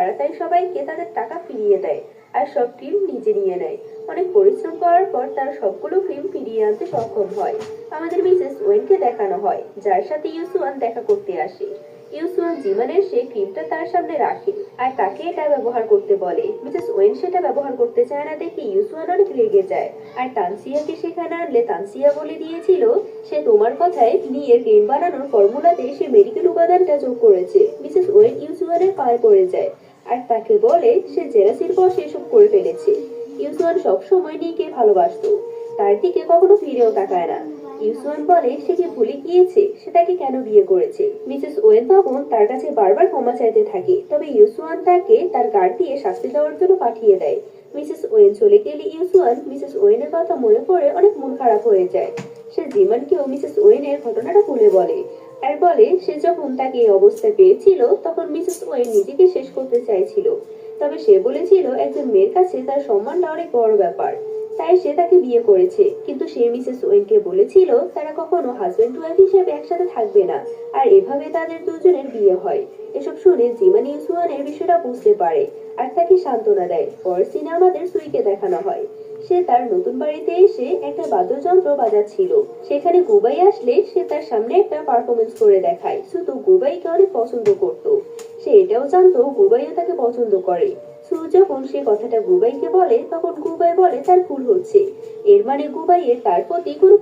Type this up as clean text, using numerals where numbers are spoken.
তাড়াতাড়ি সবাইকে তাদের টাকা ফিরিয়ে দেয় আর সব ক্রিম নিজে নিয়ে নেয়। অনেক পরিশ্রম করার পর তারা সবগুলো ক্রিম ফিরিয়ে আনতে সক্ষম হয়। আমাদের মিসেস ওয়েনকে দেখানো হয়, যার সাথে ইউসুয়ান দেখা করতে আসে। ইউসুয়ান জিমানের সে ক্রিমটা তার সামনে রাখে আর তাকে এটা ব্যবহার করতে বলে। মিসেস ওয়েন সেটা ব্যবহার করতে চায় না দেখে ইউসুয়ান অনেক রেগে যায় আর তানসিয়াকে সেখানে আনলে তানসিয়া বলে দিয়েছিল সে তোমার কথায় বিয়ের ক্রিম বানানোর ফর্মুলাতে সে মেডিকেল উপাদানটা যোগ করেছে। মিসেস ওয়েন ইউসুয়ানের পায়ে পড়ে যায় আর তাকে বলে সে জেলাসির বশে এসব করে ফেলেছে। ইউসুয়ান সবসময় নিকে ভালোবাসতো, তার দিকে কখনো ফিরেও তাকায় না। ইউসুয়ান বলে সে কি ভুলে গিয়েছে সে তাকে কেন বিয়ে করেছে। মিসেস ওয়েন তখন তার কাছে বারবার ক্ষমা চাইতে থাকে, তবে ইউসুয়ান তাকে তার গার্ড দিয়ে শাস্তি দেওয়ার জন্য পাঠিয়ে দেয়। মিসেস ওয়েন চলে গেলে ইউসুয়ান মিসেস ওয়েনের কথা মনে পড়ে অনেক মন খারাপ হয়ে যায়। সে জিমানকেও মিসেস ওয়েনের ঘটনাটা খুলে বলে আর বলে সে যখন তাকে এই অবস্থায় পেয়েছিল তখন মিসেস ওয়েন নিজেকে শেষ করতে চাইছিল, তবে সে বলেছিল একজন মেয়ের কাছে তার সম্মানটা অনেক বড় ব্যাপার, তাই সে তাকে বিয়ে করেছে। কিন্তু সে মিসেস ওয়েনকে বলেছিল তারা কখনো হাজবেন্ড ওয়াইফ হিসেবে একসাথে থাকবে না, আর এভাবে তাদের দুজনের বিয়ে হয়। এসব শুনে জিমান ইউসুয়ানের বিষয়টা বুঝতে পারে আর তাকে সান্ত্বনা দেয়। পরের সিনে আমাদের সুইকে দেখানো হয় সে তার নতুন বাড়িতে এসে একটা বাদ্যযন্ত্র বাজাচ্ছিল। সেখানে গুবাই আসলে সে তার সামনে একটা পারফরমেন্স করে দেখায়। শুধু গুবাইকে অনেক পছন্দ করত, সে এটাও জানতো গুবাইও তাকে পছন্দ করে। সু যখন সে কথাটা গুবাইকে বলে তখন গুবাই বলে তার ভুল হচ্ছে, এর মানে গুবাইয়ের তার প্রতি কোনো